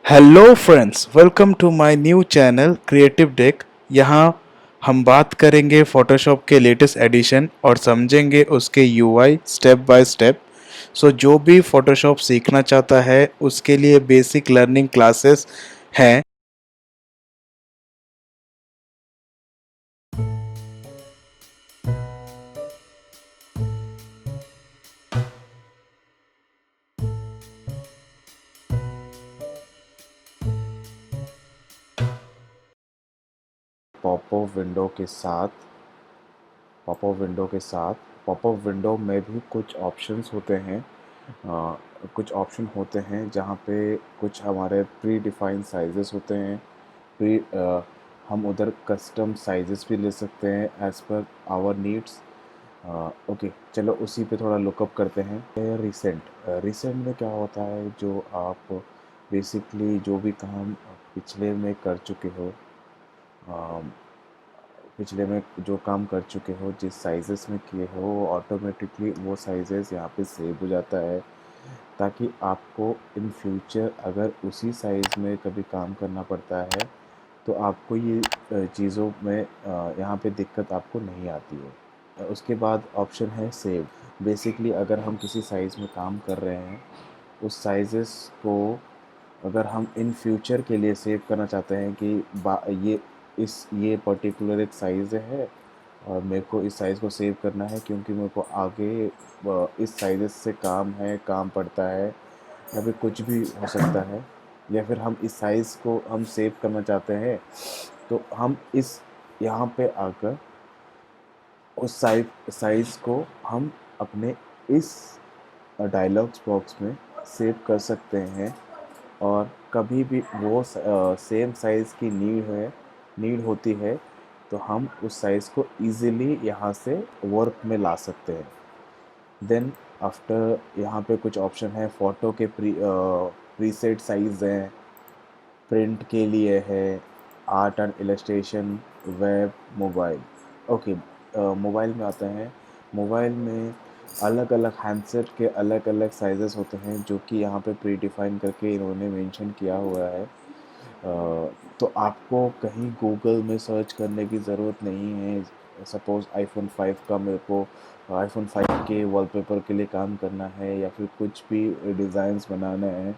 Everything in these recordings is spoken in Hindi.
Hello friends, welcome to my new channel creative deck. यहाँ हम बात करेंगे फोटोशॉप के लेटेस्ट एडिशन और समझेंगे उसके यूआई स्टेप बाय स्टेप। सो जो भी फोटोशॉप सीखना चाहता है उसके लिए बेसिक लर्निंग क्लासेस हैं। पॉपअप विंडो के साथ पॉपअप विंडो के साथ पॉपअप विंडो में भी कुछ ऑप्शंस होते हैं। कुछ ऑप्शन होते हैं जहाँ पे कुछ हमारे प्री डिफाइंड साइजेस होते हैं। प्री हम उधर कस्टम साइजेस भी ले सकते हैं as per hour needs. Okay, चलो उसी पे थोड़ा लुकअप करते हैं। रिसेंट में क्या होता है, जो आप बेसिकली जो भी काम पिछले में कर चुके हो, पिछले में जो काम कर चुके हो, जिस साइजेस में किए हो, वो ऑटोमेटिकली वो साइजेस यहाँ पे सेव हो जाता है, ताकि आपको इन फ्यूचर अगर उसी साइज़ में कभी काम करना पड़ता है तो आपको ये चीज़ों में यहाँ पे दिक्कत आपको नहीं आती है। उसके बाद ऑप्शन है सेव। बेसिकली अगर हम किसी साइज़ में काम कर रहे हैं, उस साइज़ेस को अगर हम इन फ्यूचर के लिए सेव करना चाहते हैं कि ये पर्टिकुलर एक साइज़ है और मेरे को इस साइज़ को सेव करना है, क्योंकि मेरे को आगे इस साइज़ से काम पड़ता है, या फिर कुछ भी हो सकता है, या फिर हम इस साइज़ को हम सेव करना चाहते हैं, तो हम इस यहाँ पे आकर उस साइज़ को हम अपने इस डायलॉग्स बॉक्स में सेव कर सकते हैं। और कभी भी वो सेम साइज़ की नीड होती है, तो हम उस साइज़ को इजीली यहाँ से वर्क में ला सकते हैं। देन आफ्टर यहाँ पे कुछ ऑप्शन है। फ़ोटो के प्रीसेट साइज़ हैं, प्रिंट के लिए है, art and illustration, web, mobile. Okay, mobile में आते हैं। मोबाइल में अलग अलग हैंडसेट के अलग अलग साइजेस होते हैं, जो कि यहाँ पे प्री डिफाइन करके इन्होंने मेंशन किया हुआ है। तो आपको कहीं गूगल में सर्च करने की ज़रूरत नहीं है। सपोज़ आईफोन 5 का मेरे को आईफोन 5 के वॉलपेपर के लिए काम करना है, या फिर कुछ भी डिज़ाइंस बनाना है,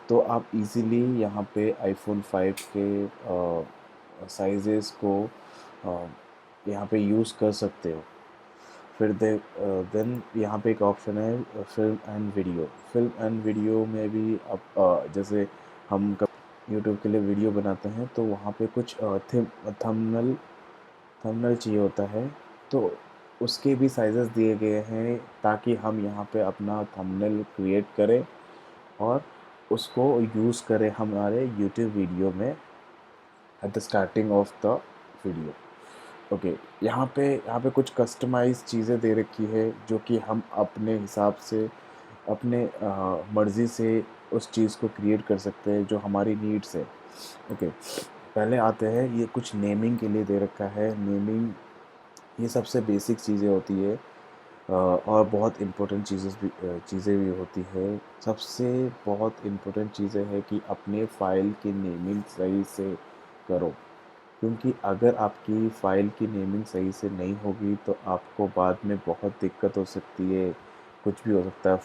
तो आप इजीली यहाँ पे आईफोन 5 के साइजेस को यहाँ पे यूज़ कर सकते हो। फिर देन यहाँ पे एक ऑप्शन है फिल्म एंड वीडियो में भी अब जैसे हम यूट्यूब के लिए वीडियो बनाते हैं, तो वहाँ पे कुछ थंबनेल थंबनेल चाहिए होता है, तो उसके भी साइजेस दिए गए हैं, ताकि हम यहाँ पे अपना थंबनेल क्रिएट करें और उसको यूज़ करें हमारे यूट्यूब वीडियो में at the starting of the video. Okay, यहाँ पे कुछ कस्टमाइज़ चीज़ें दे रखी है, जो कि हम अपने हिसाब से, अपने मर्ज़ी से उस चीज़ को क्रिएट कर सकते हैं जो हमारी नीड्स है। ओके, पहले आते हैं, ये कुछ नेमिंग के लिए दे रखा है। नेमिंग ये सबसे बेसिक चीज़ें होती है, और बहुत इम्पोर्टेंट चीज़ें भी होती है। सबसे बहुत इम्पोर्टेंट चीज़ें है कि अपने फ़ाइल की नेमिंग सही से करो, क्योंकि अगर आपकी फ़ाइल की नेमिंग सही से नहीं होगी तो आपको बाद में बहुत दिक्कत हो सकती है। कुछ भी हो सकता है,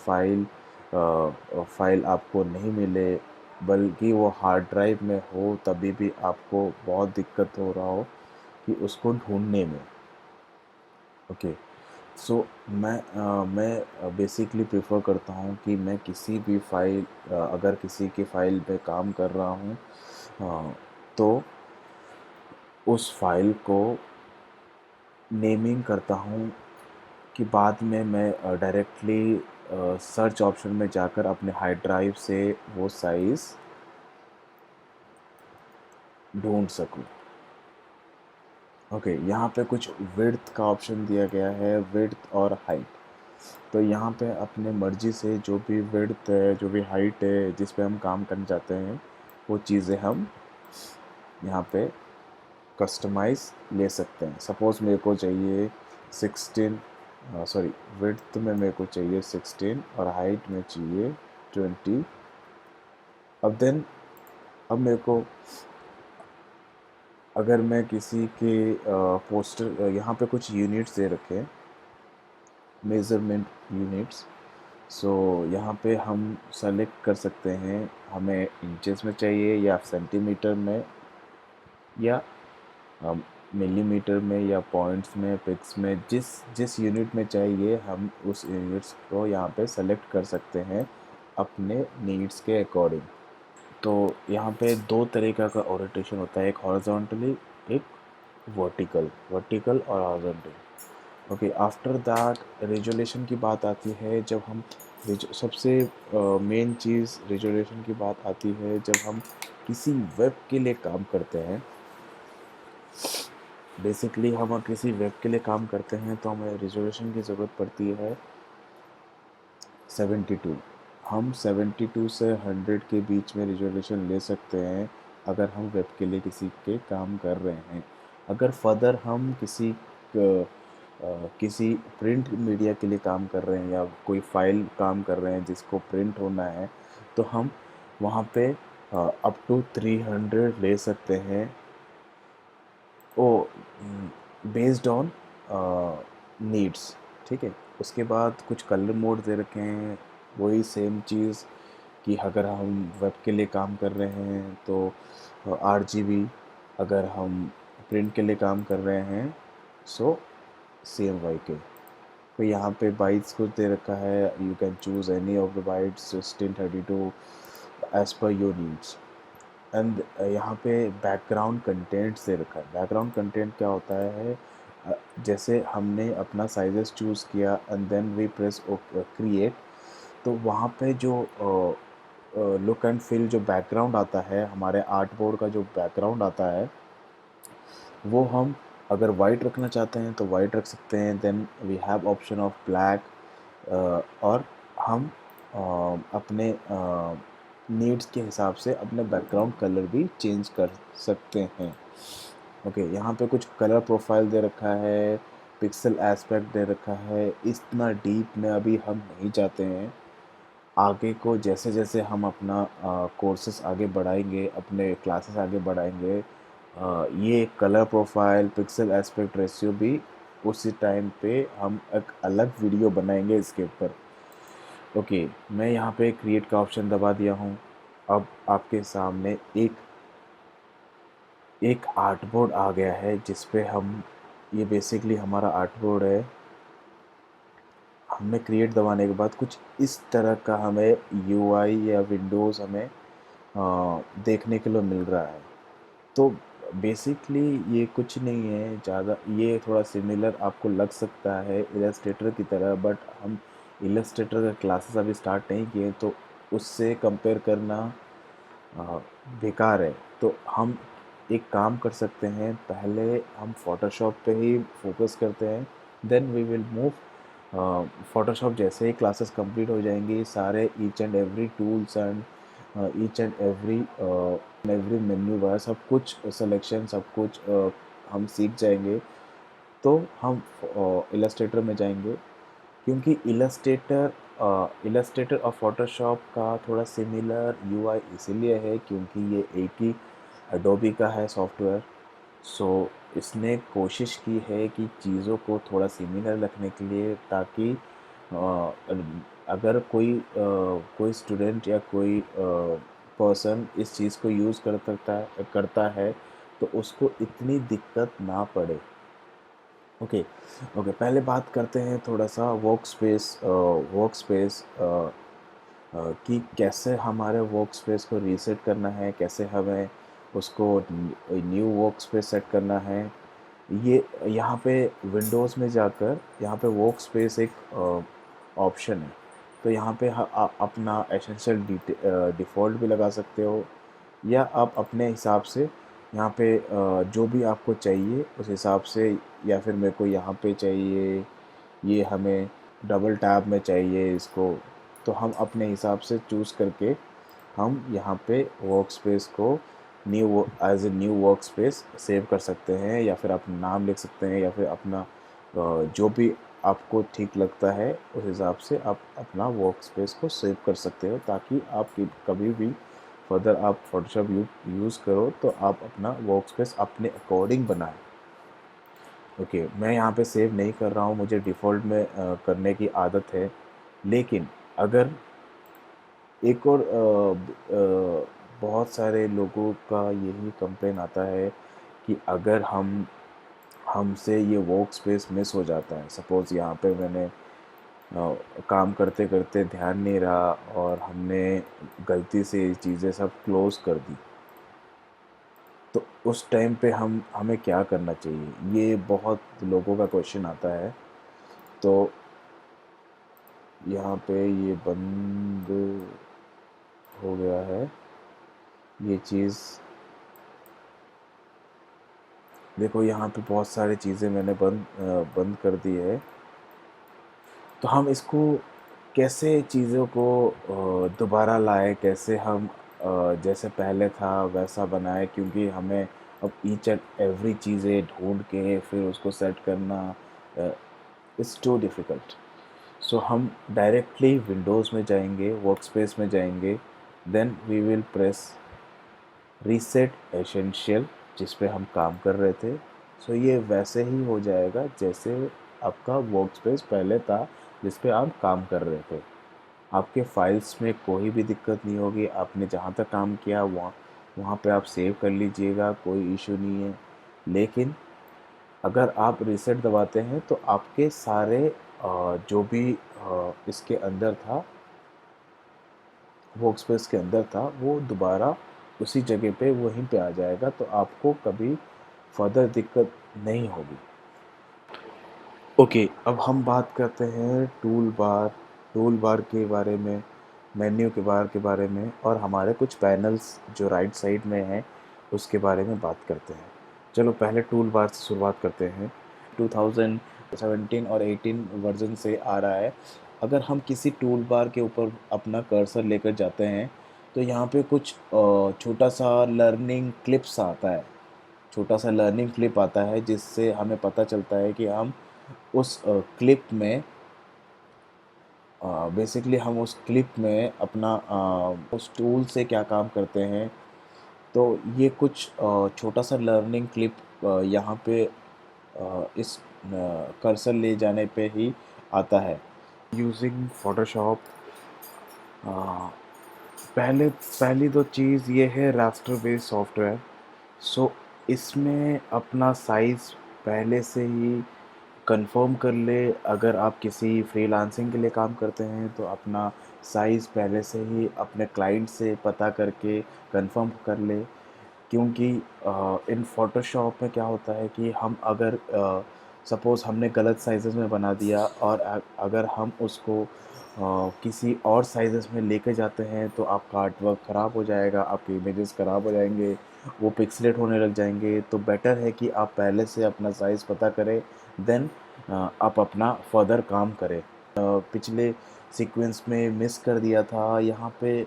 फ़ाइल आपको नहीं मिले, बल्कि वो हार्ड ड्राइव में हो तभी भी आपको बहुत दिक्कत हो रहा हो कि उसको ढूँढने में। ओके, सो मैं बेसिकली प्रेफर करता हूँ कि मैं किसी भी फ़ाइल, अगर किसी की फ़ाइल पे काम कर रहा हूँ, तो उस फ़ाइल को नेमिंग करता हूँ कि बाद में मैं डायरेक्टली सर्च ऑप्शन में जाकर अपने हार्ड ड्राइव से वो साइज़ ढूंढ सकूँ। ओके, यहाँ पे कुछ विड्थ का ऑप्शन दिया गया है, विड्थ और हाइट। तो यहाँ पे अपने मर्ज़ी से जो भी विड्थ है, जो भी हाइट है, जिस पे हम काम करना चाहते हैं, वो चीज़ें हम यहाँ पे कस्टमाइज़ ले सकते हैं। सपोज़ मेरे को चाहिए 16, सॉरी, विड्थ में मेरे को चाहिए 16 और हाइट में चाहिए 20। अब देन अब मेरे को अगर मैं किसी के पोस्टर, यहाँ पे कुछ यूनिट्स दे रखे हैं, मेज़रमेंट यूनिट्स। सो यहाँ पे हम सेलेक्ट कर सकते हैं हमें इंचेस में चाहिए या सेंटीमीटर में या मिलीमीटर में या पॉइंट्स में, पिक्स में, जिस जिस यूनिट में चाहिए हम उस यूनिट्स को यहाँ पे सेलेक्ट कर सकते हैं अपने नीड्स के अकॉर्डिंग। तो यहाँ पे दो तरीक़ा का ओरिएंटेशन होता है, एक हॉरिजॉन्टली, एक वर्टिकल, वर्टिकल और horizontal. Okay, after that resolution की बात आती है। जब हम सबसे मेन चीज़ रेजोल्यूशन की बात आती है जब हम किसी वेब के लिए काम करते हैं। बेसिकली हम किसी वेब के लिए काम करते हैं तो हमें रेजोल्यूशन की ज़रूरत पड़ती है 72। हम 72 से 100 के बीच में रेजोल्यूशन ले सकते हैं अगर हम वेब के लिए किसी के काम कर रहे हैं। अगर फर्दर हम किसी प्रिंट मीडिया के लिए काम कर रहे हैं या कोई फाइल काम कर रहे हैं जिसको प्रिंट होना है, तो हम वहाँ पे अप टू 300 ले सकते हैं। ओ बेस्ड ऑन नीड्स, ठीक है। उसके बाद कुछ कलर मोड दे रखे हैं, वही सेम चीज़ कि अगर हम वेब के लिए काम कर रहे हैं तो RGB, अगर हम प्रिंट के लिए काम कर रहे हैं सो CMYK। तो यहाँ पे बाइट्स कुछ दे रखा है, you can choose any of the bytes 1632 as per your needs. And यहाँ पे बैकग्राउंड कंटेंट्स दे रखा है। बैकग्राउंड कंटेंट क्या होता है, जैसे हमने अपना साइजेस चूज़ किया and then we press create, तो वहाँ पे जो लुक एंड फील जो बैकग्राउंड आता है, हमारे आर्ट बोर्ड का जो बैकग्राउंड आता है, वो हम अगर वाइट रखना चाहते हैं तो वाइट रख सकते हैं। Then we have option of black, और हम अपने नीड्स के हिसाब से अपने बैकग्राउंड कलर भी चेंज कर सकते हैं। ओके, यहाँ पे कुछ कलर प्रोफाइल दे रखा है, पिक्सल एस्पेक्ट दे रखा है। इतना डीप में अभी हम नहीं जाते हैं। आगे को जैसे जैसे हम अपना कोर्सेस आगे बढ़ाएंगे, अपने क्लासेस आगे बढ़ाएंगे, ये colour profile, pixel aspect ratio भी उसी टाइम पे हम एक अलग वीडियो बनाएंगे इसके ऊपर। ओके, मैं यहाँ पे क्रिएट का ऑप्शन दबा दिया हूँ। अब आपके सामने एक आर्ट बोर्ड आ गया है जिस पे हम, ये बेसिकली हमारा आर्ट बोर्ड है। हमने क्रिएट दबाने के बाद कुछ इस तरह का हमें UI या विंडोज़ हमें देखने के लिए मिल रहा है। तो बेसिकली ये कुछ नहीं है ज़्यादा, ये थोड़ा सिमिलर आपको लग सकता है इलस्ट्रेटर की तरह, बट हम इलस्ट्रेटर का क्लासेस अभी स्टार्ट नहीं किए तो उससे कंपेयर करना बेकार है। तो हम एक काम कर सकते हैं, पहले हम फ़ोटोशॉप पे ही फोकस करते हैं, then we will move. Photoshop जैसे ही क्लासेस कंप्लीट हो जाएंगी, सारे each and every tools and each and every menu bar, सब कुछ सिलेक्शन, सब कुछ हम सीख जाएंगे, तो हम इलस्ट्रेटर में जाएंगे। क्योंकि इलस्ट्रेटर और फोटोशॉप का थोड़ा सिमिलर UI इसीलिए है क्योंकि ये एक ही एडोबी का है सॉफ्टवेयर। सो इसने कोशिश की है कि चीज़ों को थोड़ा सिमिलर रखने के लिए, ताकि अगर कोई स्टूडेंट या कोई पर्सन इस चीज़ को यूज़ करता है तो उसको इतनी दिक्कत ना पड़े। ओके, ओके, पहले बात करते हैं थोड़ा सा वर्क स्पेस कि कैसे हमारे वर्क स्पेस को रीसेट करना है, कैसे हमें उसको न्यू वर्क स्पेस सेट करना है। ये यहाँ पे विंडोज़ में जाकर यहाँ पे वर्क स्पेस एक ऑप्शन है, तो यहाँ पे अपना एसेंशियल डिफ़ॉल्ट भी लगा सकते हो, या आप अपने हिसाब से यहाँ पे जो भी आपको चाहिए उस हिसाब से, या फिर मेरे को यहाँ पे चाहिए, ये हमें डबल टैब में चाहिए इसको, तो हम अपने हिसाब से चूज़ करके हम यहाँ पे वर्क स्पेस को as a new work space save कर सकते हैं, या फिर अपना नाम लिख सकते हैं, या फिर अपना जो भी आपको ठीक लगता है उस हिसाब से आप अपना वर्क स्पेस को सेव कर सकते हो, ताकि आप कभी भी फर्दर आप फोटोशॉप यूज़ करो तो आप अपना वर्क स्पेस अपने अकॉर्डिंग बनाएं। ओके, मैं यहाँ पे सेव नहीं कर रहा हूँ, मुझे डिफ़ॉल्ट में करने की आदत है। लेकिन अगर एक और बहुत सारे लोगों का यही कंप्लेन आता है कि अगर हमसे ये वर्क स्पेस मिस हो जाता है, सपोज़ यहाँ पे मैंने काम करते करते ध्यान नहीं रहा और हमने गलती से ये चीज़ें सब क्लोज़ कर दी, तो उस टाइम पे हमें क्या करना चाहिए? ये बहुत लोगों का क्वेश्चन आता है। तो यहाँ पे ये बंद हो गया है ये चीज़। देखो यहाँ पे बहुत सारी चीज़ें मैंने बंद कर दी है। तो हम इसको कैसे चीज़ों को दोबारा लाएँ, कैसे हम जैसे पहले था वैसा बनाएँ, क्योंकि हमें अब ईच एंड एवरी चीज़ें ढूँढ के फिर उसको सेट करना इट्स टू डिफ़िकल्ट। सो हम डायरेक्टली विंडोज़ में जाएंगे, वर्कस्पेस में जाएंगे, then we will press reset essential जिस पे हम काम कर रहे थे। सो ये वैसे ही हो जाएगा जैसे आपका वर्कस्पेस पहले था जिस पे आप काम कर रहे थे। आपके फाइल्स में कोई भी दिक्कत नहीं होगी, आपने जहाँ तक काम किया वहाँ वहाँ पे आप सेव कर लीजिएगा, कोई इशू नहीं है। लेकिन अगर आप रीसेट दबाते हैं तो आपके सारे जो भी इसके अंदर था, वर्कस्पेस के अंदर था, वो दोबारा उसी जगह पे वहीं पे आ जाएगा, तो आपको कभी फर्दर दिक्कत नहीं होगी। ओके, अब हम बात करते हैं टूल बार के बारे में, मेन्यू के बारे में, और हमारे कुछ पैनल्स जो राइट साइड में हैं उसके बारे में बात करते हैं। चलो पहले टूल बार से शुरुआत करते हैं। 2017 और 18 वर्जन से आ रहा है। अगर हम किसी टूल बार के ऊपर अपना कर्सर लेकर जाते हैं तो यहाँ पे कुछ छोटा सा लर्निंग क्लिप्स आता है, छोटा सा लर्निंग क्लिप आता है जिससे हमें पता चलता है कि हम उस क्लिप में बेसिकली हम उस क्लिप में अपना उस टूल से क्या काम करते हैं। तो ये कुछ छोटा सा लर्निंग क्लिप यहाँ पे इस कर्सर ले जाने पे ही आता है। यूजिंग फोटोशॉप, पहली तो चीज़ ये है रास्टर बेस्ड सॉफ्टवेयर। सो इसमें अपना साइज़ पहले से ही कंफर्म कर ले। अगर आप किसी फ्रीलांसिंग के लिए काम करते हैं तो अपना साइज़ पहले से ही अपने क्लाइंट से पता करके कंफर्म कर ले, क्योंकि इन फ़ोटोशॉप में क्या होता है कि हम अगर सपोज़ हमने गलत साइज़ेस में बना दिया और अगर हम उसको किसी और साइज़ेस में लेके जाते हैं तो आपका आर्ट वर्क ख़राब हो जाएगा, आपके इमेजेस ख़राब हो जाएंगे, वो पिक्सलेट होने लग जाएंगे। तो बेटर है कि आप पहले से अपना साइज़ पता करें, देन आप अपना फर्दर काम करें। पिछले सीक्वेंस में मिस कर दिया था, यहाँ पे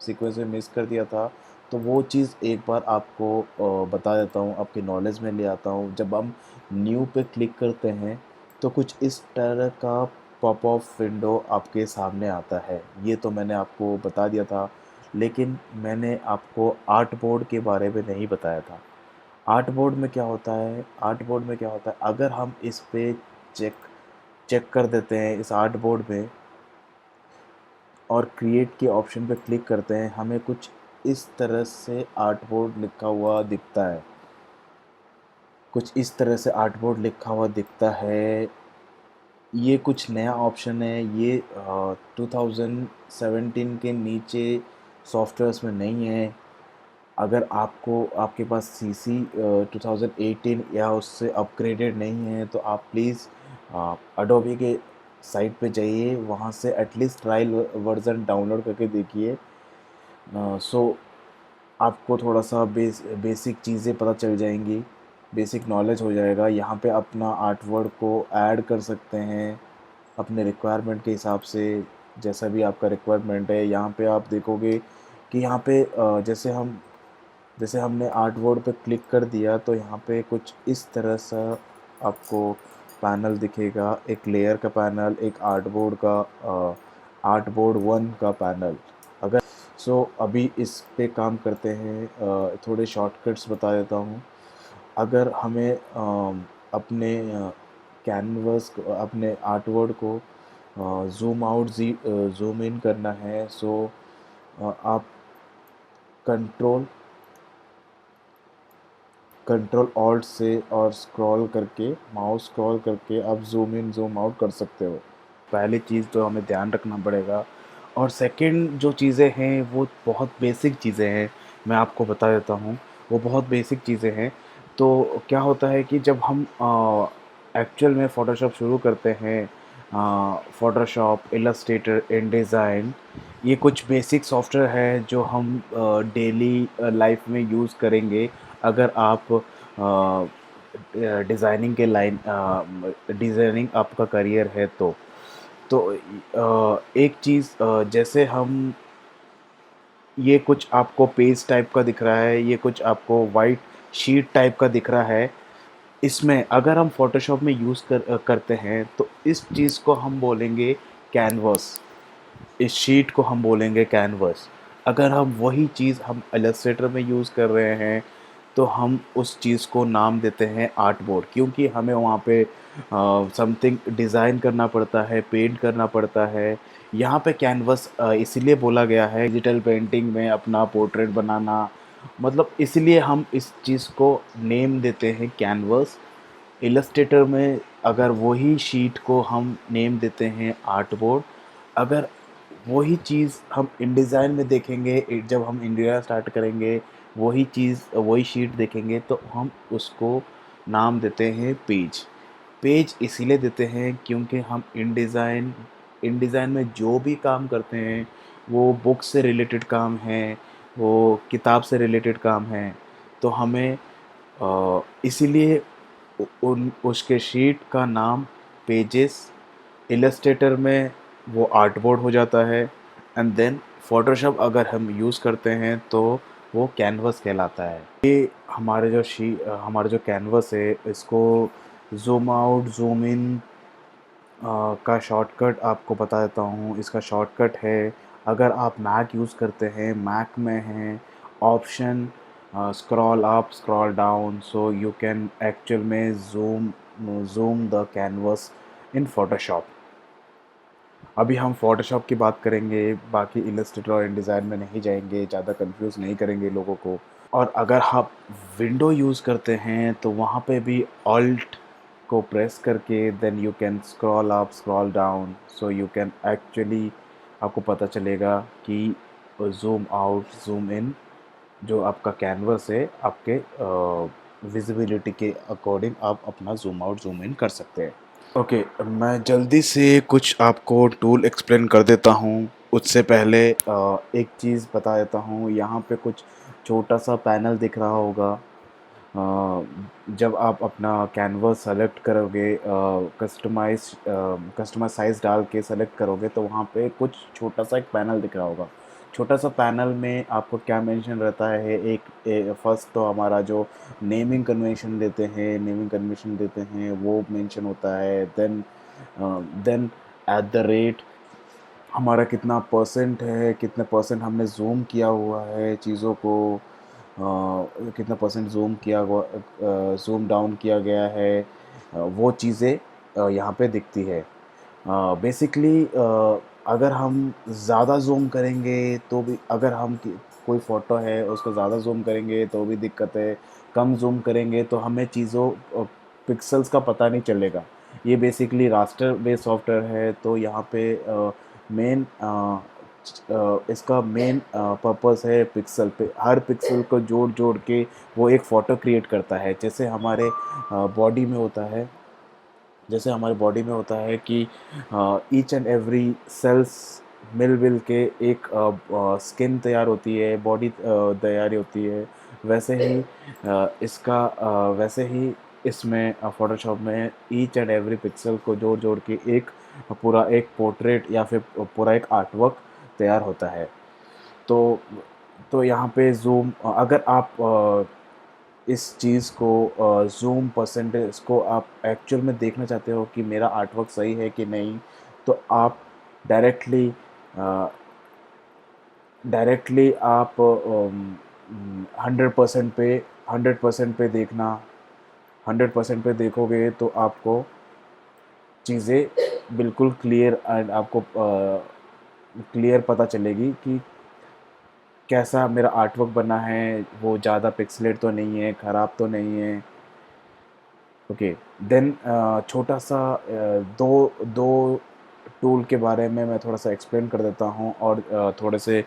सीक्वेंस में मिस कर दिया था, तो वो चीज़ एक बार आपको बता देता हूँ, आपकी नॉलेज में ले आता हूँ। जब हम न्यू पे क्लिक करते हैं तो कुछ इस तरह का पॉप अप विंडो आपके सामने आता है। ये तो मैंने आपको बता दिया था, लेकिन मैंने आपको आर्ट बोर्ड के बारे में नहीं बताया था। आर्ट बोर्ड में क्या होता है, आर्ट बोर्ड में क्या होता है, अगर हम इस पे चेक चेक कर देते हैं इस आर्ट बोर्ड में और क्रिएट के ऑप्शन पे क्लिक करते हैं, हमें कुछ इस तरह से आर्ट बोर्ड लिखा हुआ दिखता है। कुछ इस तरह से आर्ट बोर्ड लिखा हुआ दिखता है। ये कुछ नया ऑप्शन है, ये 2017 के नीचे सॉफ्टवेयर्स में नहीं है। अगर आपको आपके पास सीसी 2018 या उससे अपग्रेडेड नहीं है तो आप प्लीज़ अडोबी के साइट पे जाइए, वहाँ से एटलीस्ट ट्रायल वर्ज़न डाउनलोड करके देखिए। सो आपको थोड़ा सा बेसिक चीज़ें पता चल जाएंगी, बेसिक नॉलेज हो जाएगा। यहाँ पे अपना आर्ट वर्क को ऐड कर सकते हैं अपने रिक्वायरमेंट के हिसाब से, जैसा भी आपका रिक्वायरमेंट है। यहाँ पे आप देखोगे कि यहाँ पे जैसे हमने आर्ट बोर्ड पे क्लिक कर दिया तो यहाँ पे कुछ इस तरह सा आपको पैनल दिखेगा, एक लेयर का पैनल, एक आर्ट बोर्ड का आर्ट बोर्ड 1 का पैनल। अगर सो अभी इस पे काम करते हैं। थोड़े शॉर्टकट्स बता देता हूँ। अगर हमें अपने कैनवस को, अपने आर्टवर्ड को ज़ूम आउट ज़ूम इन करना है, सो आप कंट्रोल कंट्रोल ऑल्ट से और स्क्रॉल करके, माउस स्क्रॉल करके आप ज़ूम इन ज़ूम आउट कर सकते हो। पहली चीज़ तो हमें ध्यान रखना पड़ेगा। और सेकंड जो चीज़ें हैं वो बहुत बेसिक चीज़ें हैं, मैं आपको बता देता हूँ। वो बहुत बेसिक चीज़ें हैं। तो क्या होता है कि जब हम एक्चुअल में फ़ोटोशॉप शुरू करते हैं, फ़ोटोशॉप, इलस्ट्रेटर, इनडिज़ाइन, ये कुछ बेसिक सॉफ्टवेयर है जो हम डेली लाइफ में यूज़ करेंगे। अगर आप डिज़ाइनिंग के लाइन डिज़ाइनिंग आपका करियर है तो एक चीज़, जैसे हम, ये कुछ आपको पेज टाइप का दिख रहा है, ये कुछ आपको वाइट शीट टाइप का दिख रहा है। इसमें अगर हम फ़ोटोशॉप में करते हैं तो इस चीज़ को हम बोलेंगे कैनवस। इस शीट को हम बोलेंगे कैनवस। अगर हम वही चीज़ हम इलस्ट्रेटर में यूज़ कर रहे हैं तो हम उस चीज़ को नाम देते हैं आर्टबोर्ड, क्योंकि हमें वहाँ पे समथिंग डिज़ाइन करना पड़ता है, पेंट करना पड़ता है। यहाँ पे कैनवस इसीलिए बोला गया है, डिजिटल पेंटिंग में अपना पोर्ट्रेट बनाना, मतलब इसलिए हम इस चीज़ को नेम देते हैं कैनवस। इलस्ट्रेटर में अगर वही शीट को हम नेम देते हैं आर्टबोर्ड। अगर वही चीज़ हम इनडिज़ाइन में देखेंगे, जब हम इंडिया स्टार्ट करेंगे, वही चीज़ वही शीट देखेंगे तो हम उसको नाम देते हैं पेज। पेज इसीलिए देते हैं क्योंकि हम इनडिज़ाइन में जो भी काम करते हैं वो बुक से रिलेटेड काम है, वो किताब से रिलेटेड काम है। तो हमें इसीलिए उन उसके शीट का नाम पेजेस, इलस्ट्रेटर में वो आर्टबोर्ड हो जाता है, एंड देन फोटोशॉप अगर हम यूज़ करते हैं तो वो कैनवस कहलाता है। ये हमारे जो कैनवस है, इसको ज़ूम आउट ज़ूम इन का शॉर्टकट आपको बता देता हूँ। इसका शॉर्टकट है, अगर आप मैक यूज़ करते हैं, मैक में है option scroll up scroll down, so you can actual में zoom the canvas in Photoshop. अभी हम फ़ोटोशॉप की बात करेंगे, बाकी इलस्ट्रेटर और इनडिज़ाइन में नहीं जाएँगे, ज़्यादा कन्फ्यूज़ नहीं करेंगे लोगों को। और अगर आप विंडो यूज़ करते हैं तो वहाँ पे भी ऑल्ट को प्रेस करके then you can scroll up scroll down, so you can actually, आपको पता चलेगा कि ज़ूम आउट ज़ूम इन जो आपका कैनवस है, आपके विजिबिलिटी के अकॉर्डिंग आप अपना ज़ूम आउट ज़ूम इन कर सकते हैं। ओके, मैं जल्दी से कुछ आपको टूल एक्सप्लेन कर देता हूँ। उससे पहले एक चीज़ बता देता हूँ। यहाँ पे कुछ छोटा सा पैनल दिख रहा होगा। जब आप अपना कैनवस सेलेक्ट करोगे, कस्टमाइज साइज़ डाल के सेलेक्ट करोगे तो वहाँ पे कुछ छोटा सा एक पैनल दिख रहा होगा। छोटा सा पैनल में आपको क्या मेंशन रहता है, फर्स्ट तो हमारा जो नेमिंग कन्वेंशन देते हैं वो मेंशन होता है। देन एट द रेट, हमारा कितना परसेंट है, कितने परसेंट हमने ज़ूम किया हुआ है चीज़ों को, कितना परसेंट ज़ूम डाउन किया गया है, वो चीज़ें यहाँ पे दिखती है। बेसिकली अगर हम ज़्यादा ज़ूम करेंगे तो भी, अगर कोई फ़ोटो है उसको ज़्यादा ज़ूम करेंगे तो भी दिक्कत है, कम ज़ूम करेंगे तो हमें पिक्सल्स का पता नहीं चलेगा। ये बेसिकली रास्टर बेस्ड सॉफ्टवेयर है, तो यहाँ पे मेन इसका मेन पर्पस है पिक्सल पे, हर पिक्सल को जोड़ जोड़ के वो एक फ़ोटो क्रिएट करता है। बॉडी में होता है जैसे हमारे बॉडी में होता है कि ईच एंड एवरी सेल्स मिल के एक स्किन तैयार होती है, बॉडी तैयार होती है। वैसे ही वैसे ही इसमें फ़ोटोशॉप में ईच एंड एवरी पिक्सल को जोड़ जोड़ के पूरा एक पोर्ट्रेट या फिर पूरा एक आर्टवर्क तैयार होता है। तो यहाँ पे अगर आप इस चीज़ को ज़ूम परसेंटेज को आप एक्चुअल में देखना चाहते हो कि मेरा आर्टवर्क सही है कि नहीं, तो आप डायरेक्टली डायरेक्टली आप 100% पे 100% पे देखना, 100% पे देखोगे तो आपको चीज़ें बिल्कुल क्लियर एंड आपको क्लियर पता चलेगी कि कैसा मेरा आर्टवर्क बना है, वो ज़्यादा पिक्सेलेट तो नहीं है, ख़राब तो नहीं है। ओके, देन छोटा सा दो दो टूल के बारे में मैं थोड़ा सा एक्सप्लेन कर देता हूँ, और थोड़े से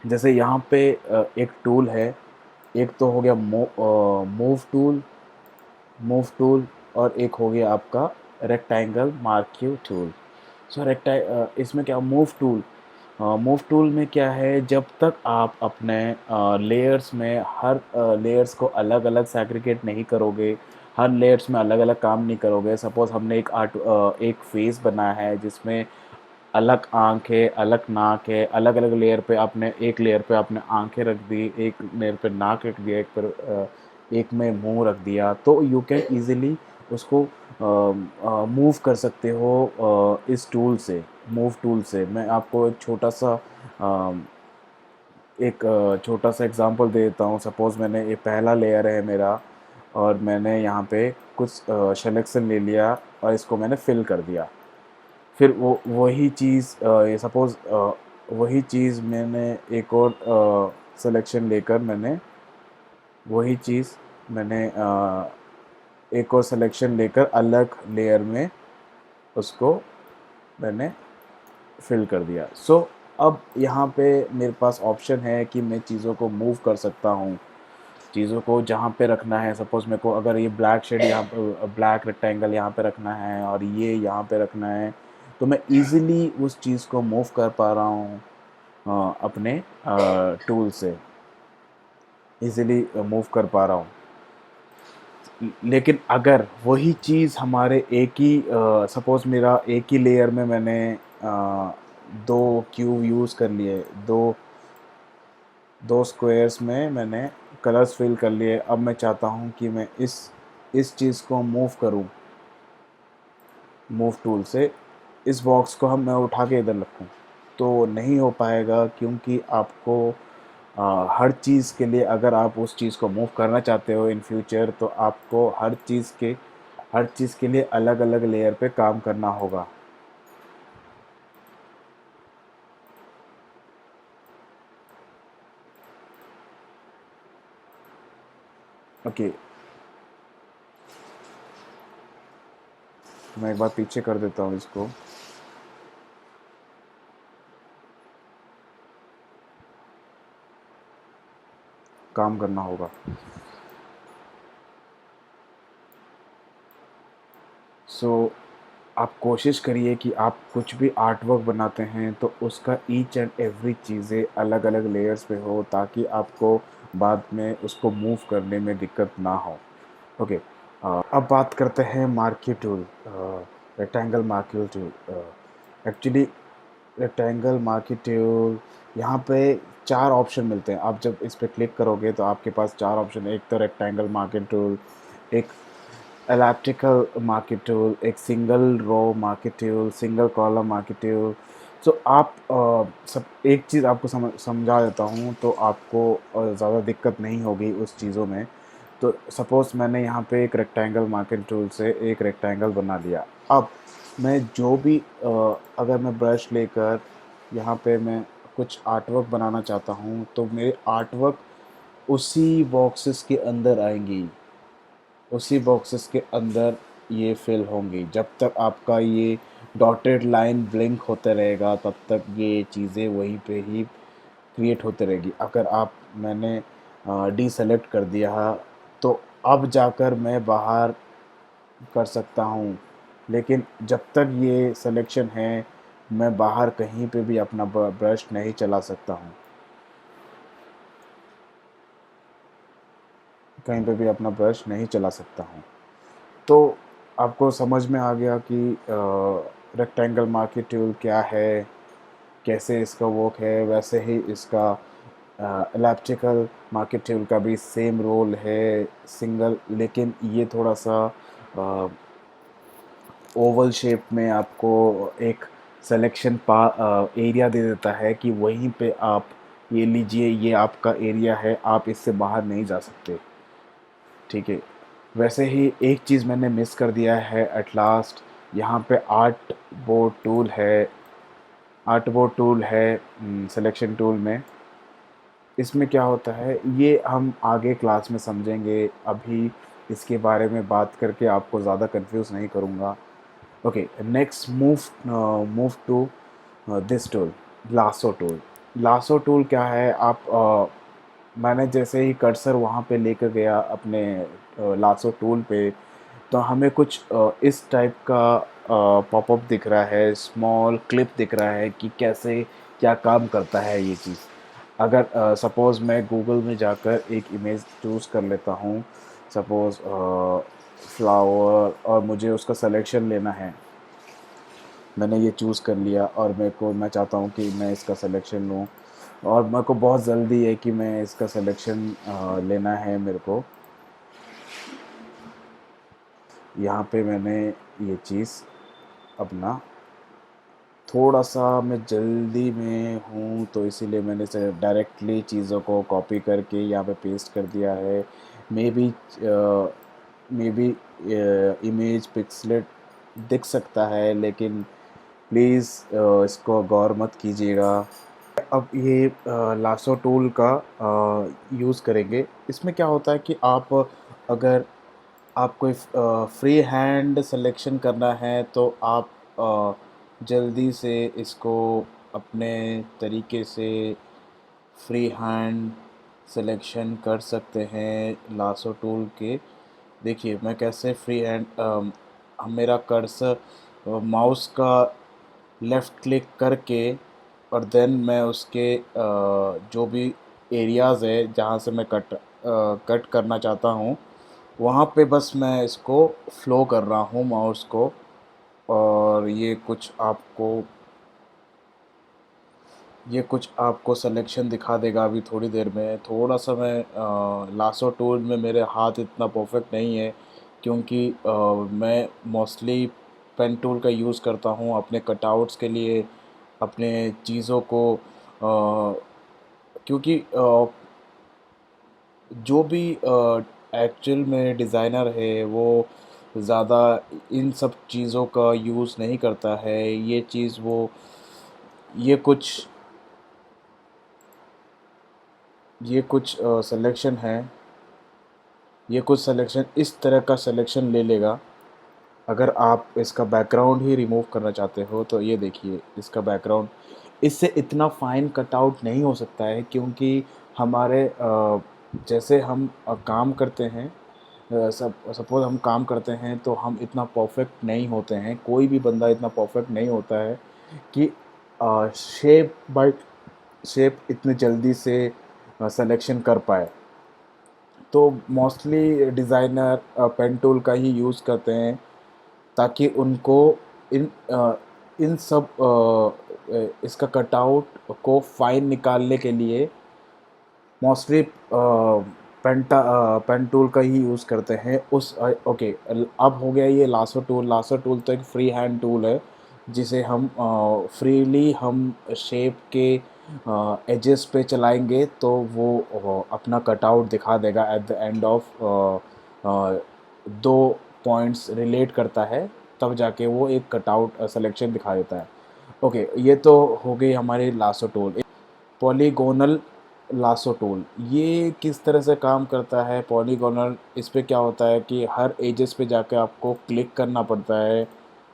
जैसे यहाँ पे एक टूल है, एक तो हो गया मूव टूल, और एक हो गया आपका रेक्टेंगल मार्क्यू टूल। सो इसमें क्या मूव टूल में क्या है, जब तक आप अपने लेयर्स में हर लेयर्स को अलग अलग सैग्रीगेट नहीं करोगे, हर लेयर्स में अलग अलग काम नहीं करोगे। सपोज हमने एक फेस बनाया है जिसमें अलग आँख है, अलग नाक है, अलग अलग लेयर पे आपने, एक लेयर पे आपने आंखें रख दी, एक लेयर पे नाक रख दिया, एक में मुंह रख दिया, तो यू कैन इजीली उसको मूव कर सकते हो इस टूल से, मूव टूल से। मैं आपको छोटा सा एग्जांपल दे देता हूँ। सपोज़ मैंने ये पहला लेयर है मेरा, और मैंने यहाँ पे कुछ सिलेक्शन ले लिया और इसको मैंने फिल कर दिया। फिर वो वही चीज़ ये सपोज़ वही चीज़ मैंने एक और सिलेक्शन लेकर वही चीज़ मैंने एक और सिलेक्शन लेकर अलग लेयर में उसको मैंने फिल कर दिया। सो अब यहाँ पे मेरे पास ऑप्शन है कि मैं चीज़ों को मूव कर सकता हूँ, चीज़ों को जहाँ पे रखना है। सपोज़ मेरे को अगर ये ब्लैक शेड यहाँ पे, ब्लैक रेक्टेंगल यहाँ पे रखना है और ये यहाँ पे रखना है, तो मैं इजीली उस चीज़ को मूव कर पा रहा हूँ अपने टूल से, इजीली मूव कर पा रहा हूँ। लेकिन अगर वही चीज़ हमारे एक ही सपोज़ मेरा एक ही लेयर में मैंने दो क्यूब यूज़ कर लिए, दो दो स्क्वायर्स में मैंने कलर्स फिल कर लिए। अब मैं चाहता हूँ कि मैं इस चीज़ को मूव करूँ, मूव टूल से इस बॉक्स को हम मैं उठा के इधर रखूँ, तो नहीं हो पाएगा, क्योंकि आपको हर चीज़ के लिए, अगर आप उस चीज़ को मूव करना चाहते हो इन फ्यूचर, तो आपको हर चीज़ के लिए अलग अलग लेयर पे काम करना होगा। ओके, मैं एक बार पीछे कर देता हूँ इसको। काम करना होगा। सो आप कोशिश करिए कि आप कुछ भी आर्ट वर्क बनाते हैं तो उसका ईच एंड एवरी चीज़ें अलग अलग लेयर्स पे हो, ताकि आपको बाद में उसको मूव करने में दिक्कत ना हो। ओके, अब बात करते हैं marquee tool, rectangle marquee tool. Actually rectangle marquee tool, यहाँ पे चार ऑप्शन मिलते हैं। आप जब इस पर क्लिक करोगे तो आपके पास चार ऑप्शन है। एक तो रेक्टेंगल मार्क्यू टूल, एक एलिप्टिकल मार्केट टूल, एक single row marquee tool, single column marquee tool. So आप सब एक चीज़ आपको समझा देता हूँ, तो आपको ज़्यादा दिक्कत नहीं होगी उस चीज़ों में। तो सपोज़ मैंने यहाँ पे एक रेक्टेंगल मार्केट टूल से एक रेक्टेंगल बना लिया। अब मैं जो भी अगर मैं ब्रश लेकर यहाँ पे मैं कुछ आर्टवर्क बनाना चाहता हूँ, तो मेरे आर्टवर्क उसी बॉक्सेस के अंदर आएंगी, उसी बॉक्सेस के अंदर ये फिल होंगी। जब तक आपका ये डॉटेड लाइन ब्लिंक होते रहेगा, तब तक ये चीज़ें वहीं पे ही क्रिएट होते रहेगी। अगर आप मैंने डीसेलेक्ट कर दिया, तो अब जाकर मैं बाहर कर सकता हूँ, लेकिन जब तक ये सिलेक्शन है, मैं बाहर कहीं पे भी अपना ब्रश नहीं चला सकता हूँ, कहीं पे भी अपना ब्रश नहीं चला सकता हूँ। तो आपको समझ में आ गया कि रेक्टेंगल मार्केट टूल क्या है, कैसे इसका वर्क है। वैसे ही इसका एलिप्टिकल मार्केट टूल का भी सेम रोल है, सिंगल, लेकिन ये थोड़ा सा ओवल शेप में आपको एक सिलेक्शन एरिया दे देता है कि वहीं पे आप ये लीजिए, ये आपका एरिया है, आप इससे बाहर नहीं जा सकते। ठीक है। वैसे ही एक चीज़ मैंने मिस कर दिया है एट लास्ट, यहाँ पे आर्ट बोर्ड टूल है सिलेक्शन टूल में। इसमें क्या होता है ये हम आगे क्लास में समझेंगे, अभी इसके बारे में बात करके आपको ज़्यादा कंफ्यूज नहीं करूँगा। Okay, next move to this tool, lasso tool. Lasso tool क्या है, मैंने जैसे ही कर्सर वहाँ पे लेकर गया अपने लासो टूल पे, तो हमें कुछ इस टाइप का पॉपअप दिख रहा है, स्मॉल क्लिप दिख रहा है कि कैसे क्या काम करता है ये चीज़। अगर सपोज़ मैं गूगल में जाकर एक इमेज चूज़ कर लेता हूँ, सपोज़ फ्लावर, और मुझे उसका सिलेक्शन लेना है। मैंने ये चूज़ कर लिया और मैं चाहता हूँ कि मैं इसका सिलेक्शन लूँ, और मेरे को बहुत जल्दी है कि मैं इसका सिलेक्शन लेना है मेरे को। यहाँ पे मैंने ये चीज़ अपना, थोड़ा सा मैं जल्दी में हूँ तो इसीलिए मैंने से डायरेक्टली चीज़ों को कॉपी करके यहाँ पे पेस्ट कर दिया है। May be may be image pixelate दिख सकता है, लेकिन प्लीज़ इसको गौर मत कीजिएगा। अब ये लासो टूल का यूज़ करेंगे। इसमें क्या होता है कि अगर आप कोई फ्री हैंड सिलेक्शन करना है तो आप जल्दी से इसको अपने तरीके से फ्री हैंड सिलेक्शन कर सकते हैं लासो टूल के। देखिए मैं कैसे फ्री हैंड, मेरा कर्सर माउस का लेफ़्ट क्लिक करके, और देन मैं उसके जो भी एरियाज़ है जहाँ से मैं कट करना चाहता हूँ, वहाँ पे बस मैं इसको फ्लो कर रहा हूँ माउस को। और ये कुछ आपको सिलेक्शन दिखा देगा अभी थोड़ी देर में। थोड़ा सा मैं लासो टूल में मेरे हाथ इतना परफेक्ट नहीं है, क्योंकि मैं मोस्टली पेन टूल का यूज़ करता हूँ अपने कटआउट्स के लिए, अपने चीज़ों को क्योंकि जो भी एक्चुअल में डिज़ाइनर है वो ज़्यादा इन सब चीज़ों का यूज़ नहीं करता है। ये कुछ ये कुछ सिलेक्शन है, ये कुछ सिलेक्शन इस तरह का सिलेक्शन ले लेगा। अगर आप इसका बैकग्राउंड ही रिमूव करना चाहते हो तो ये देखिए, इसका बैकग्राउंड इससे इतना फाइन कटआउट नहीं हो सकता है, क्योंकि हमारे जैसे हम काम करते हैं, सपोज़ हम काम करते हैं तो हम इतना परफेक्ट नहीं होते हैं, कोई भी बंदा इतना परफेक्ट नहीं होता है कि शेप बाय शेप इतने जल्दी से सिलेक्शन कर पाए। तो मोस्टली डिज़ाइनर पेन टूल का ही यूज़ करते हैं, ताकि उनको इन अ, इन सब इसका कटआउट को फाइन निकालने के लिए मोस्टली पेन टूल का ही यूज़ करते हैं। ओके, अब हो गया ये लासो टूल। लासो टूल तो एक फ्री हैंड टूल है, जिसे हम फ्रीली हम शेप के एजेस पे चलाएंगे तो वो अपना कटआउट दिखा देगा एट द एंड ऑफ दो पॉइंट्स रिलेट करता है, तब जाके वो एक कटआउट सिलेक्शन दिखा देता है। ओके, ये तो हो गई हमारी lasso tool. Polygonal lasso tool, ये किस तरह से काम करता है पॉलीगोनल, इस पे क्या होता है कि हर एजेस पे जाके आपको क्लिक करना पड़ता है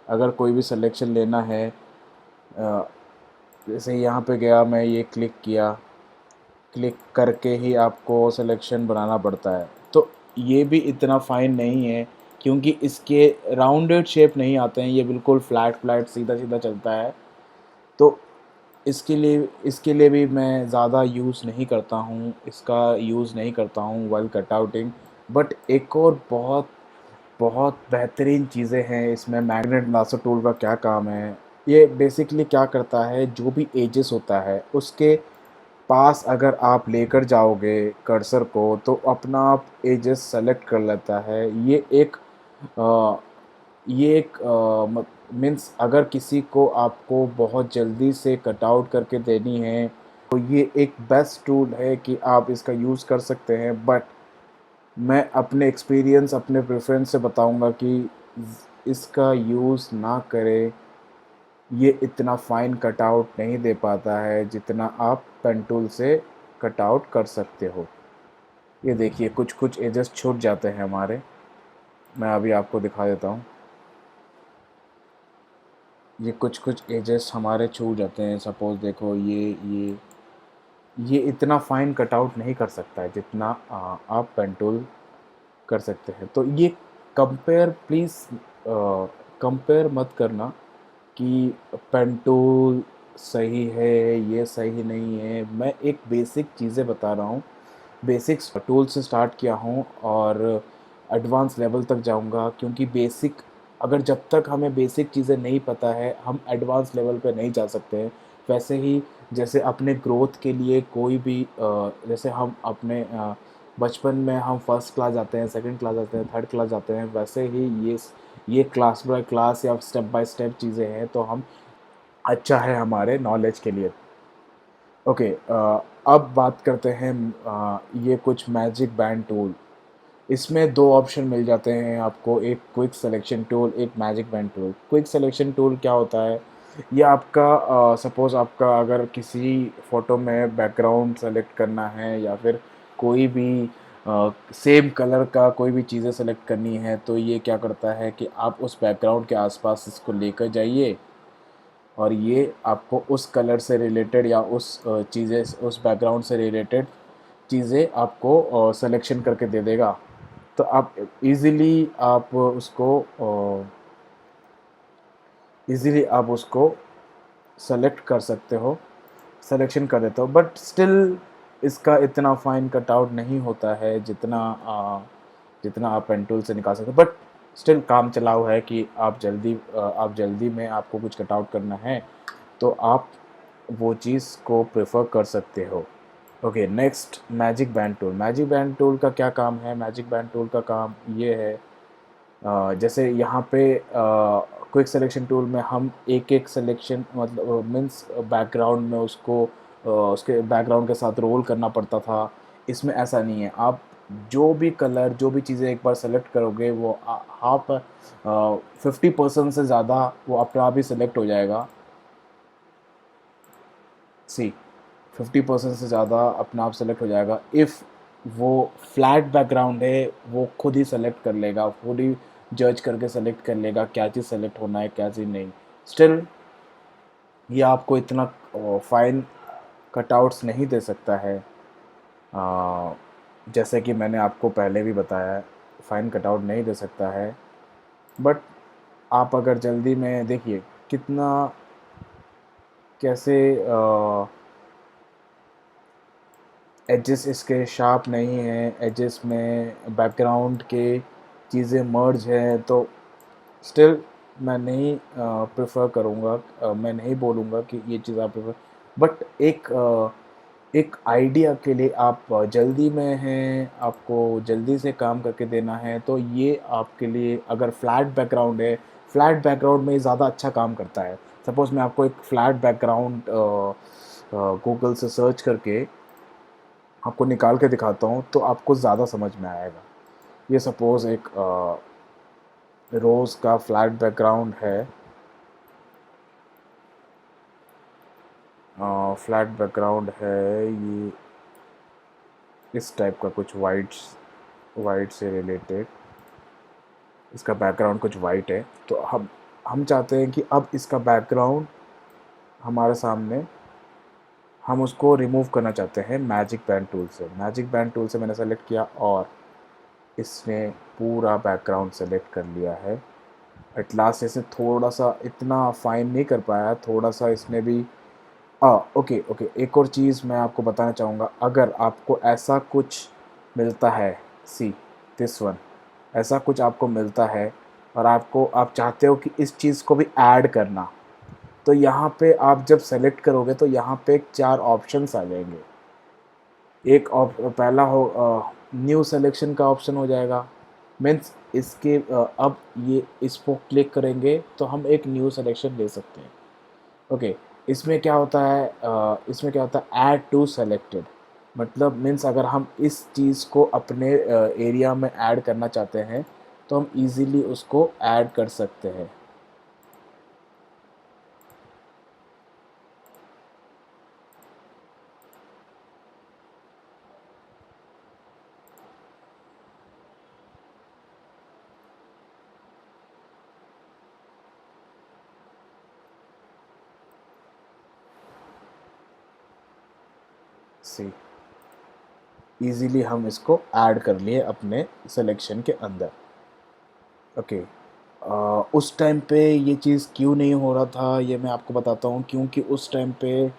अगर कोई भी सिलेक्शन लेना है। जैसे यहाँ पे गया, मैं ये क्लिक किया, क्लिक करके ही आपको सिलेक्शन बनाना पड़ता है। तो ये भी इतना फाइन नहीं है, क्योंकि इसके राउंडेड शेप नहीं आते हैं, ये बिल्कुल फ्लैट फ्लैट सीधा सीधा चलता है। तो इसके लिए भी मैं ज़्यादा यूज़ नहीं करता हूँ, इसका यूज़ नहीं करता हूँ वाइल कटआउटिंग। बट एक और बहुत बहुत बेहतरीन चीज़ें हैं इसमें। मैग्नेट लासो टूल का क्या काम है, ये बेसिकली क्या करता है, जो भी एजेस होता है उसके पास अगर आप लेकर जाओगे कर्सर को, तो अपना आप एजेस सेलेक्ट कर लेता है। ये एक मीन्स अगर किसी को आपको बहुत जल्दी से कट आउट करके देनी है तो ये एक बेस्ट टूल है कि आप इसका यूज़ कर सकते हैं। बट मैं अपने एक्सपीरियंस अपने प्रेफरेंस से बताऊंगा कि इसका यूज़ ना करें। ये इतना फाइन कटआउट नहीं दे पाता है जितना आप पेन टूल से कटआउट कर सकते हो। ये देखिए कुछ कुछ एजेस छूट जाते हैं हमारे। मैं अभी आपको दिखा देता हूँ। ये कुछ कुछ एजेस हमारे छूट जाते हैं। सपोज़ देखो ये इतना फाइन कटआउट नहीं कर सकता है जितना आप पेन टूल कर सकते हैं। तो ये कंपेयर प्लीज़ कंपेयर मत करना कि पेन टूल सही है ये सही नहीं है। मैं एक बेसिक चीज़ें बता रहा हूँ। बेसिक्स टूल से स्टार्ट किया हूँ और एडवांस लेवल तक जाऊँगा, क्योंकि बेसिक अगर जब तक हमें बेसिक चीज़ें नहीं पता है हम एडवांस लेवल पे नहीं जा सकते हैं। वैसे ही जैसे अपने ग्रोथ के लिए कोई भी जैसे हम अपने बचपन में हम फर्स्ट क्लास जाते हैं, सेकंड क्लास जाते हैं, थर्ड क्लास जाते हैं, वैसे ही ये क्लास बाय क्लास या स्टेप बाय स्टेप चीज़ें हैं। तो हम अच्छा है हमारे नॉलेज के लिए। ओके, अब बात करते हैं ये कुछ मैजिक बैंड टूल। इसमें दो ऑप्शन मिल जाते हैं आपको, एक क्विक सिलेक्शन टूल, एक magic band tool. Quick selection tool क्या होता है? ये आपका सपोज़ आपका अगर किसी फ़ोटो में बैकग्राउंड सेलेक्ट करना है या फिर कोई भी सेम कलर का कोई भी चीज़ें सेलेक्ट करनी है, तो ये क्या करता है कि आप उस बैकग्राउंड के आसपास इसको लेकर जाइए और ये आपको उस कलर से रिलेटेड या उस चीज़ें उस बैकग्राउंड से रिलेटेड चीज़ें आपको सिलेक्शन करके दे देगा। तो आप इजीली आप उसको सेलेक्ट कर सकते हो, सिलेक्शन कर देते हो। बट स्टिल इसका इतना फाइन कटआउट नहीं होता है जितना आप पेन टूल से निकाल सकते हो। बट स्टिल काम चलाऊ है कि आप जल्दी में आपको कुछ कटआउट करना है तो आप वो चीज़ को प्रेफर कर सकते हो। Okay, next magic band tool. Magic band tool का क्या काम है? मैजिक बैंड टूल का काम ये है, जैसे यहाँ पे क्विक सिलेक्शन टूल में हम एक एक सिलेक्शन मतलब मीन्स बैकग्राउंड में उसके बैकग्राउंड के साथ रोल करना पड़ता था। इसमें ऐसा नहीं है। आप जो भी कलर जो भी चीज़ें एक बार सेलेक्ट करोगे वो आप 50% से ज़्यादा वो अपने आप ही सेलेक्ट हो जाएगा। सी 50% से ज़्यादा अपने आप सेलेक्ट हो जाएगा। इफ़ वो फ्लैट बैकग्राउंड है वो खुद ही सेलेक्ट कर लेगा, खुद ही जज करके सेलेक्ट कर लेगा क्या चीज़ सेलेक्ट होना है क्या चीज़ नहीं। स्टिल ये आपको इतना फाइन कटआउट्स नहीं दे सकता है। अ, जैसे कि मैंने आपको पहले भी बताया, फाइन कटआउट नहीं दे सकता है। बट आप अगर जल्दी में देखिए कितना कैसे एजेस इसके शार्प नहीं हैं, एजेस में बैकग्राउंड के चीज़ें मर्ज हैं। तो स्टिल मैं नहीं प्रेफर करूँगा, मैं नहीं बोलूँगा कि ये चीज़ आप प्रेफर। बट एक आइडिया के लिए आप जल्दी में हैं, आपको जल्दी से काम करके देना है, तो ये आपके लिए अगर फ्लैट बैकग्राउंड है, फ्लैट बैकग्राउंड में ये ज़्यादा अच्छा काम करता है। सपोज़ मैं आपको एक फ्लैट बैकग्राउंड गूगल से सर्च करके आपको निकाल के दिखाता हूँ तो आपको ज़्यादा समझ में आएगा। ये सपोज़ एक रोज़ का फ्लैट बैकग्राउंड है, फ्लैट बैकग्राउंड है ये इस टाइप का, कुछ वाइट से रिलेटेड इसका बैकग्राउंड कुछ वाइट है। तो हम चाहते हैं कि अब इसका बैकग्राउंड हमारे सामने, हम उसको रिमूव करना चाहते हैं मैजिक बैंड टूल से। मैजिक बैंड टूल से मैंने सेलेक्ट किया और इसने पूरा बैकग्राउंड सेलेक्ट कर लिया है। एट लास्ट इसे थोड़ा सा इतना फाइन नहीं कर पाया, थोड़ा सा इसने भी ओके ओके। एक और चीज़ मैं आपको बताना चाहूँगा, अगर आपको ऐसा कुछ मिलता है, सी दिस वन, ऐसा कुछ आपको मिलता है और आप चाहते हो कि इस चीज़ को भी ऐड करना, तो यहाँ पे आप जब सेलेक्ट करोगे तो यहाँ पे 4 ऑप्शंस आ जाएंगे। पहला हो न्यू सिलेक्शन का ऑप्शन हो जाएगा। मीन्स इसके अब ये इसको क्लिक करेंगे तो हम एक न्यू सिलेक्शन ले सकते हैं। ओके, इसमें क्या होता है, इसमें क्या होता है, ऐड टू सेलेक्टेड, मतलब मीन्स अगर हम इस चीज़ को अपने एरिया में ऐड करना चाहते हैं तो हम इजीली उसको ऐड कर सकते हैं। सी इजीली हम इसको ऐड कर लिए अपने सिलेक्शन के अंदर। ओके, उस टाइम पे ये चीज़ क्यों नहीं हो रहा था ये मैं आपको बताता हूँ, क्योंकि उस टाइम पे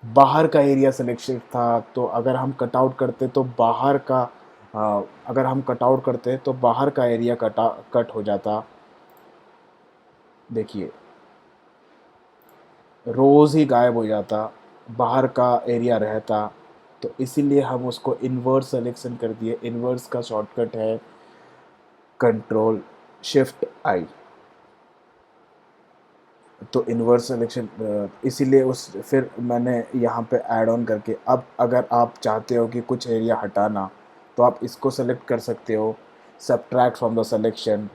बाहर का एरिया सिलेक्शन था, तो अगर हम कट आउट करते तो बाहर का अगर हम कट आउट करते तो बाहर का एरिया कट हो जाता। देखिए, रोज़ ही गायब हो जाता, बाहर का एरिया रहता। तो इसीलिए हम उसको इन्वर्स सिलेक्शन कर दिए। इन्वर्स का शॉर्टकट है कंट्रोल शिफ्ट आई। तो इन्वर्स सिलेक्शन इसीलिए उस फिर मैंने यहाँ पे ऐड ऑन करके, अब अगर आप चाहते हो कि कुछ एरिया हटाना तो आप इसको सेलेक्ट कर सकते हो, सब्ट्रैक्ट फ्रॉम द सिलेक्शन।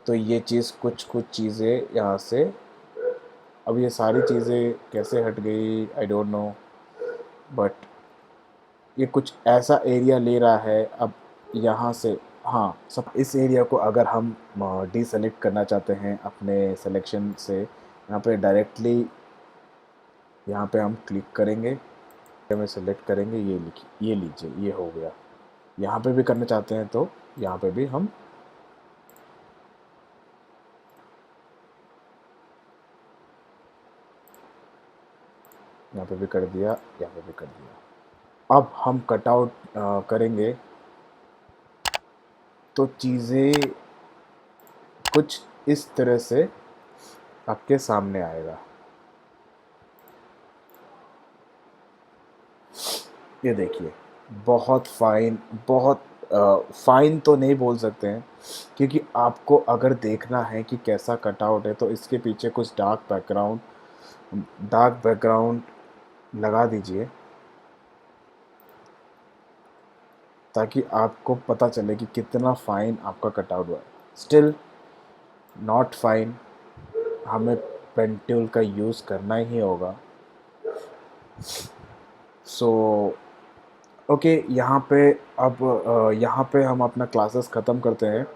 तो ये चीज़ कुछ चीज़ें यहाँ से, अब ये सारी चीज़ें कैसे हट गई आई डोंट नो, बट ये कुछ ऐसा एरिया ले रहा है अब यहाँ से। हाँ, सब इस एरिया को अगर हम डीसेलेक्ट करना चाहते हैं अपने सिलेक्शन से, यहाँ पे डायरेक्टली यहाँ पे हम क्लिक करेंगे, में सेलेक्ट करेंगे, ये लिखिए, ये लीजिए, ये हो गया। यहाँ पे भी करना चाहते हैं तो यहाँ पे भी हम यहाँ पे भी कर दिया, यहाँ पे भी कर दिया। अब हम कट आउट करेंगे तो चीज़ें कुछ इस तरह से आपके सामने आएगा। ये देखिए, बहुत फाइन, बहुत फाइन तो नहीं बोल सकते हैं, क्योंकि आपको अगर देखना है कि कैसा कटआउट है तो इसके पीछे कुछ डार्क बैकग्राउंड लगा दीजिए, ताकि आपको पता चले कि कितना फाइन आपका कटआउट हुआ है। स्टिल नॉट फाइन, हमें पेन टूल का यूज़ करना ही होगा। सो ओके, यहाँ पे अब यहाँ पे हम अपना क्लासेस ख़त्म करते हैं।